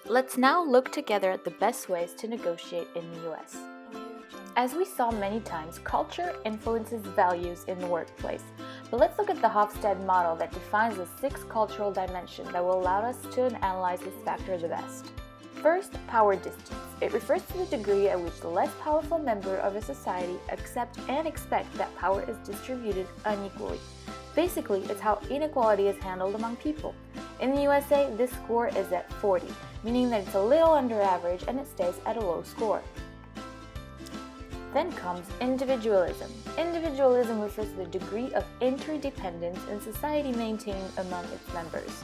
Let's now look together at the best ways to negotiate in the US. As we saw many times, culture influences values in the workplace. But let's look at the Hofstede model that defines the 6 cultural dimensions that will allow us to analyze this factor the best. First, power distance. It refers to the degree at which the less powerful member of a society accept and expect that power is distributed unequally. Basically, it's how inequality is handled among people. In the USA, this score is at 40, meaning that it's a little under average and it stays at a low score. Then comes individualism. Individualism refers to the degree of interdependence in society maintained among its members.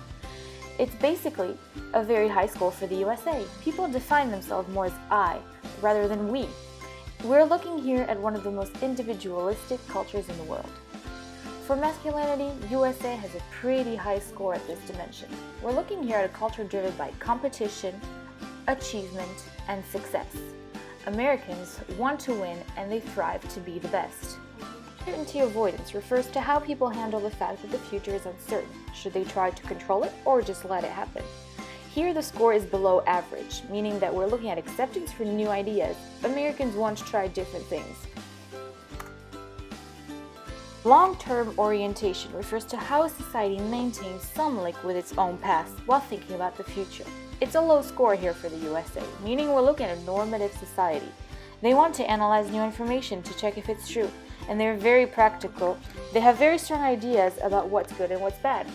It's basically a very high score for the USA. People define themselves more as I rather than we. We're looking here at one of the most individualistic cultures in the world. For masculinity, USA has a pretty high score at this dimension. We're looking here at a culture driven by competition, achievement, and success. Americans want to win and they thrive to be the best. Uncertainty avoidance refers to how people handle the fact that the future is uncertain. Should they try to control it or just let it happen? Here the score is below average, meaning that we're looking at acceptance for new ideas. Americans want to try different things. Long-term orientation refers to how a society maintains some link with its own past while thinking about the future. It's a low score here for the USA, meaning we're looking at a normative society. They want to analyze new information to check if it's true, and they're very practical. They have very strong ideas about what's good and what's bad.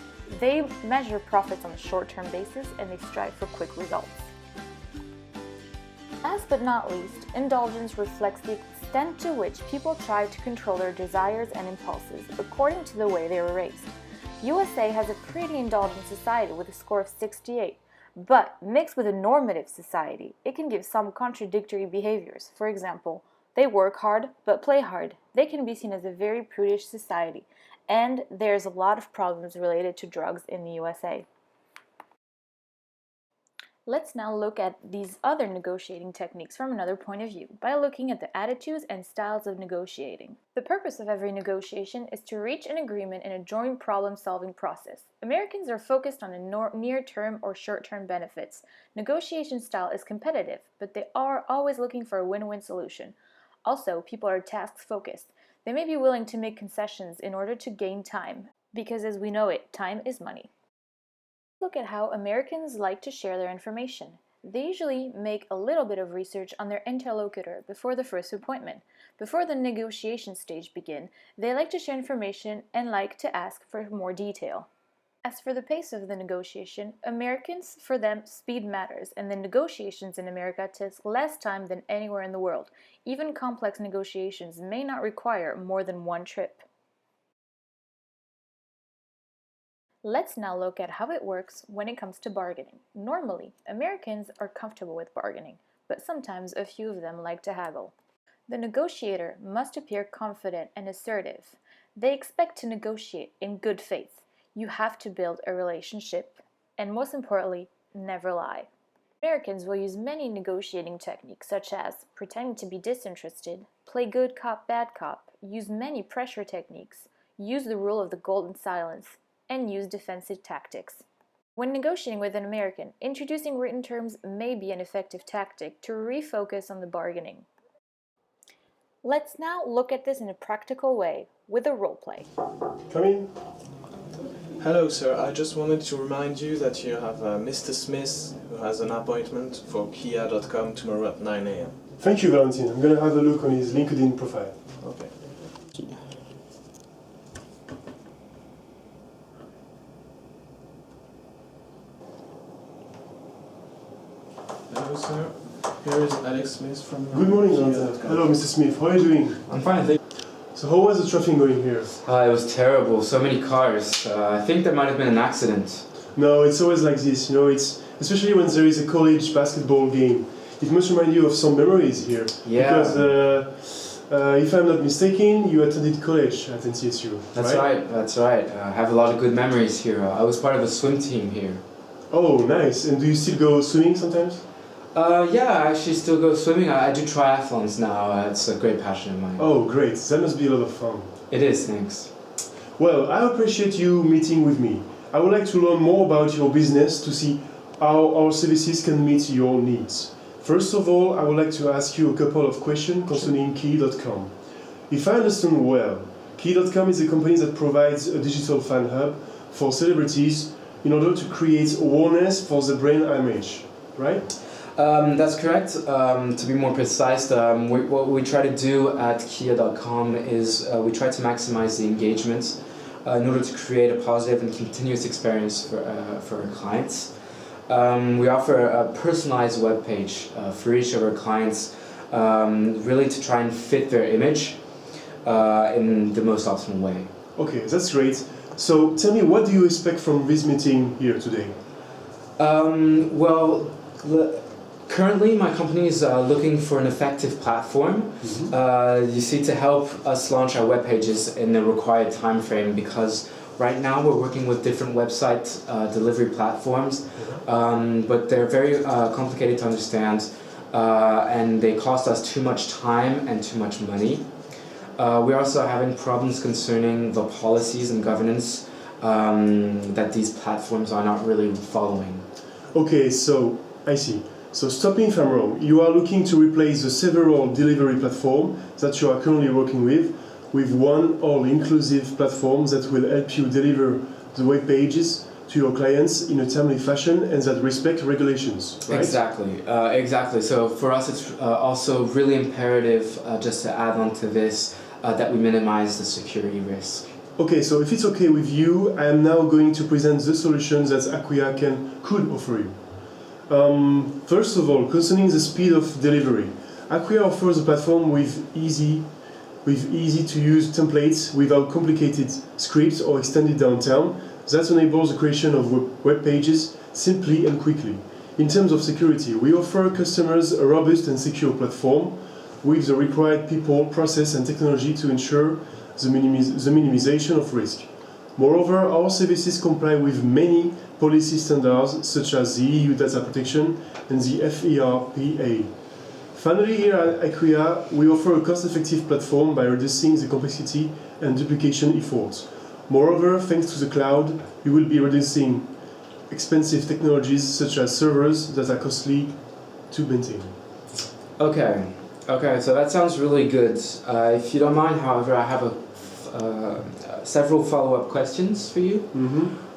They measure profits on a short-term basis and they strive for quick results. Last but not least, indulgence reflects the extent to which people try to control their desires and impulses according to the way they were raised. USA has a pretty indulgent society with a score of 68. But mixed with a normative society, it can give some contradictory behaviors. For example, they work hard but play hard. They can be seen as a very prudish society, and there's a lot of problems related to drugs in the USA. Let's now look at these other negotiating techniques from another point of view by looking at the attitudes and styles of negotiating. The purpose of every negotiation is to reach an agreement in a joint problem-solving process. Americans are focused on near-term or short-term benefits. Negotiation style is competitive, but they are always looking for a win-win solution. Also, people are task-focused. They may be willing to make concessions in order to gain time, because as we know it, time is money. Look at how Americans like to share their information. They usually make a little bit of research on their interlocutor before the first appointment. Before the negotiation stage begins, they like to share information and like to ask for more detail. As for the pace of the negotiation, Americans, for them, speed matters, and the negotiations in America take less time than anywhere in the world. Even complex negotiations may not require more than one trip. Let's now look at how it works when it comes to bargaining. Normally, Americans are comfortable with bargaining, but sometimes a few of them like to haggle. The negotiator must appear confident and assertive. They expect to negotiate in good faith. You have to build a relationship, and most importantly, never lie. Americans will use many negotiating techniques such as pretending to be disinterested, play good cop, bad cop, use many pressure techniques, use the rule of the golden silence, and use defensive tactics. When negotiating with an American, introducing written terms may be an effective tactic to refocus on the bargaining. Let's now look at this in a practical way with a role play. Come in. Hello sir, I just wanted to remind you that you have Mr. Smith who has an appointment for Kia.com tomorrow at 9 a.m. Thank you, Valentin. I'm going to have a look on his LinkedIn profile. Okay. Hello sir, here is Alex Smith from Good morning, Valentin. Hello, Mr. Smith. How are you doing? I'm fine, thank you. So how was the traffic going here? It was terrible, so many cars. I think there might have been an accident. No, it's always like this, you know, it's especially when there is a college basketball game. It must remind you of some memories here. Yeah. Because if I'm not mistaken, you attended college at NCSU, That's right, that's right. I have a lot of good memories here. I was part of a swim team here. Oh, nice. And do you still go swimming sometimes? Yeah, I actually still go swimming. I do triathlons now. It's a great passion of mine. Oh, great. That must be a lot of fun. It is, thanks. Well, I appreciate you meeting with me. I would like to learn more about your business to see how our services can meet your needs. First of all, I would like to ask you a couple of questions concerning Key.com. If I understand well, Key.com is a company that provides a digital fan hub for celebrities in order to create awareness for the brand image, right? That's correct. To be more precise, what we try to do at Kia.com is we try to maximize the engagement in order to create a positive and continuous experience for our clients. We offer a personalized web page for each of our clients, really to try and fit their image in the most optimal way. Okay, that's great. So tell me, what do you expect from this meeting here today? Currently, my company is looking for an effective platform, you see, to help us launch our web pages in the required time frame, because right now we're working with different website delivery platforms, but they're very complicated to understand, and they cost us too much time and too much money. We're also having problems concerning the policies and governance that these platforms are not really following. Okay, so I see. So stop me if I'm wrong. You are looking to replace the several delivery platforms that you are currently working with one all-inclusive platform that will help you deliver the web pages to your clients in a timely fashion and that respect regulations, right? Exactly. So for us, it's also really imperative, just to add on to this, that we minimize the security risk. Okay, so if it's okay with you, I am now going to present the solutions that Acquia could offer you. First of all, concerning the speed of delivery, Acquia offers a platform with easy to use templates without complicated scripts or extended downtime that enables the creation of web pages simply and quickly. In terms of security, we offer customers a robust and secure platform with the required people, process and technology to ensure the minimization of risk. Moreover, our services comply with many policy standards such as the EU Data Protection and the FERPA. Finally, here at Acquia, we offer a cost-effective platform by reducing the complexity and duplication efforts. Moreover, thanks to the cloud, you will be reducing expensive technologies such as servers that are costly to maintain. Okay, so that sounds really good. If you don't mind, however, I have several follow-up questions for you.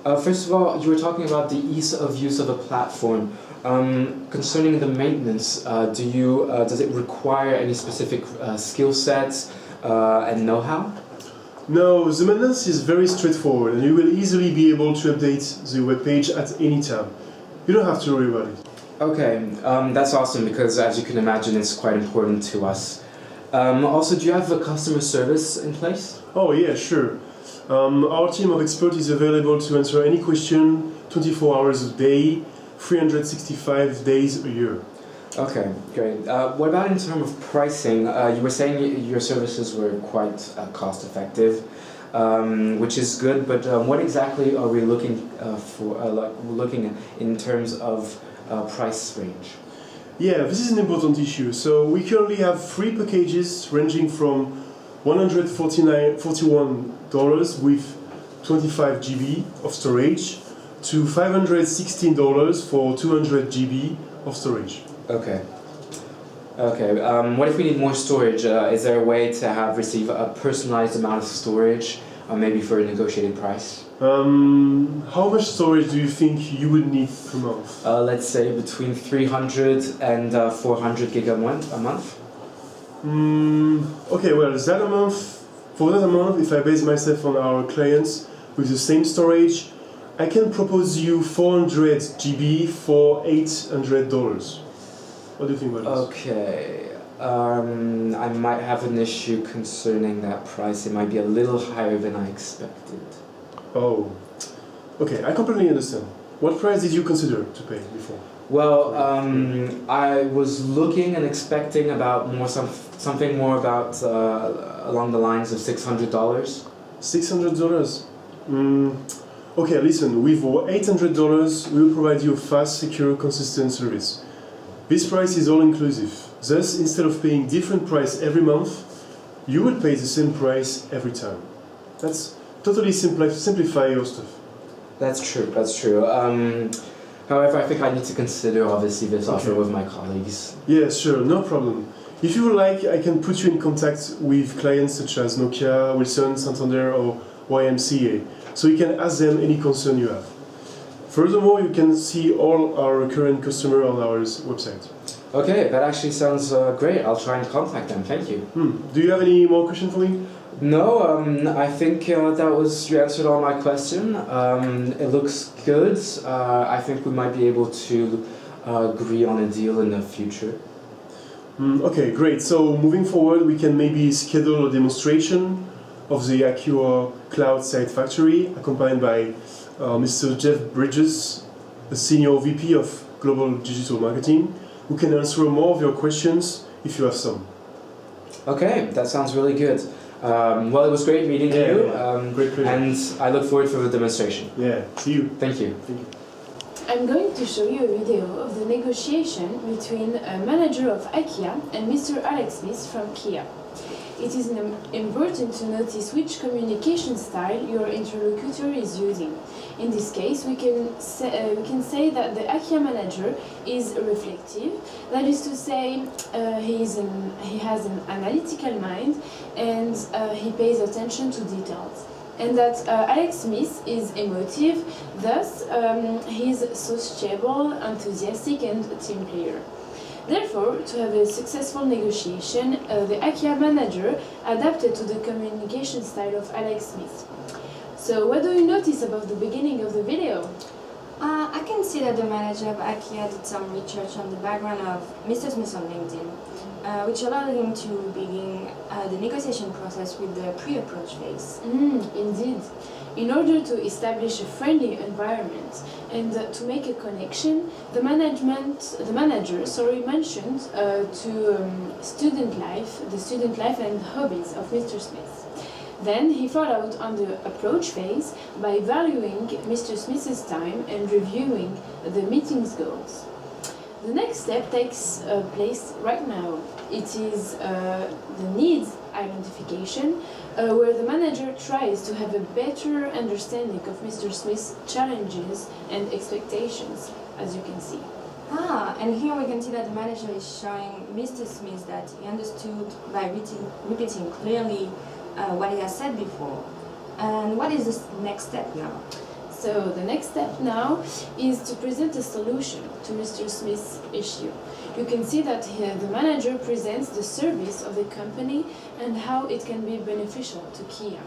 First of all, you were talking about the ease of use of a platform. Concerning the maintenance, does it require any specific skill sets and know-how? No, the maintenance is very straightforward and you will easily be able to update the web page at any time. You don't have to worry about it. Okay, that's awesome, because as you can imagine, it's quite important to us. Also, do you have a customer service in place? Oh yeah, sure. Our team of experts is available to answer any question 24 hours a day, 365 days a year. Okay, great. What about in terms of pricing? You were saying your services were quite cost effective, which is good, but what exactly are we looking for, looking in terms of price range? Yeah, this is an important issue. So we currently have 3 packages ranging from $141 with 25 GB of storage to $516 for 200 GB of storage. Okay. What if we need more storage? Is there a way to receive a personalized amount of storage, maybe for a negotiated price? How much storage do you think you would need per month? Let's say between 300 and 400 gig a month. Okay, well, for that amount, if I base myself on our clients with the same storage, I can propose you 400 GB for $800. What do you think about this? Okay, I might have an issue concerning that price. It might be a little higher than I expected. Oh, okay, I completely understand. What price did you consider to pay before? Well, I was looking and expecting about something more about along the lines of $600. $600? Okay, listen, with $800, we will provide you a fast, secure, consistent service. This price is all-inclusive. Thus, instead of paying different price every month, you will pay the same price every time. That's totally simplify your stuff. That's true, that's true. However, I think I need to consider obviously this offer with my colleagues. Yeah, sure, no problem. If you would like, I can put you in contact with clients such as Nokia, Wilson, Santander, or YMCA, so you can ask them any concern you have. Furthermore, you can see all our current customers on our website. Okay, that actually sounds great. I'll try and contact them. Thank you. Do you have any more questions for me? No, I think you answered all my question. It looks good. I think we might be able to agree on a deal in the future. Okay, great. So moving forward, we can maybe schedule a demonstration of the Acquia Cloud Site Factory, accompanied by Mr. Jeff Bridges, the Senior VP of Global Digital Marketing, who can answer more of your questions if you have some. Okay, that sounds really good. Well, it was great meeting you, great pleasure. and I look forward to the demonstration. Yeah, see you. Thank you. Thank you. I'm going to show you a video of the negotiation between a manager of Acquia and Mr. Alex Smith from Kia. It is important to notice which communication style your interlocutor is using. In this case, we can say that the Acquia manager is reflective. That is to say, he has an analytical mind and he pays attention to details. And that Alex Smith is emotive, thus he is sociable, enthusiastic and team player. Therefore, to have a successful negotiation, the Acquia manager adapted to the communication style of Alex Smith. So what do you notice about the beginning of the video? I can see that the manager of Acquia did some research on the background of Mr. Smith on LinkedIn, which allowed him to begin the negotiation process with the pre-approach phase. Indeed. In order to establish a friendly environment and to make a connection, the manager mentioned the student life and hobbies of Mr. Smith. Then he followed on the approach phase by valuing Mr. Smith's time and reviewing the meeting's goals. The next step takes place right now. It is the needs identification, where the manager tries to have a better understanding of Mr. Smith's challenges and expectations, as you can see. And here we can see that the manager is showing Mr. Smith that he understood by repeating clearly what he has said before. And what is the next step now? So the next step now is to present a solution to Mr. Smith's issue. You can see that here the manager presents the service of the company and how it can be beneficial to Kia.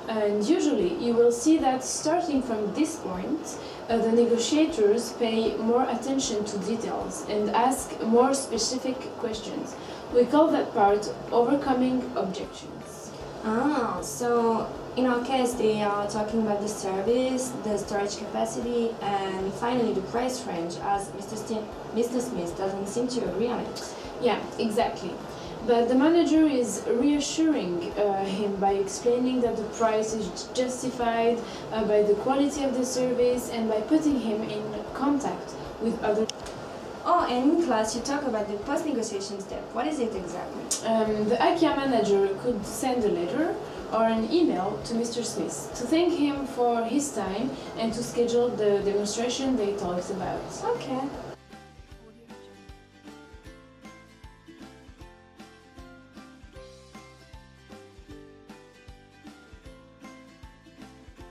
And usually you will see that starting from this point, the negotiators pay more attention to details and ask more specific questions. We call that part overcoming objections. So in our case they are talking about the service, the storage capacity, and finally the price range, as Mr. Smith doesn't seem to agree on it. Yeah, exactly. But the manager is reassuring him by explaining that the price is justified by the quality of the service and by putting him in contact with other. Oh, and in class you talk about the post-negotiation step. What is it exactly? The Acquia manager could send a letter or an email to Mr. Smith to thank him for his time and to schedule the demonstration they talked about. Okay.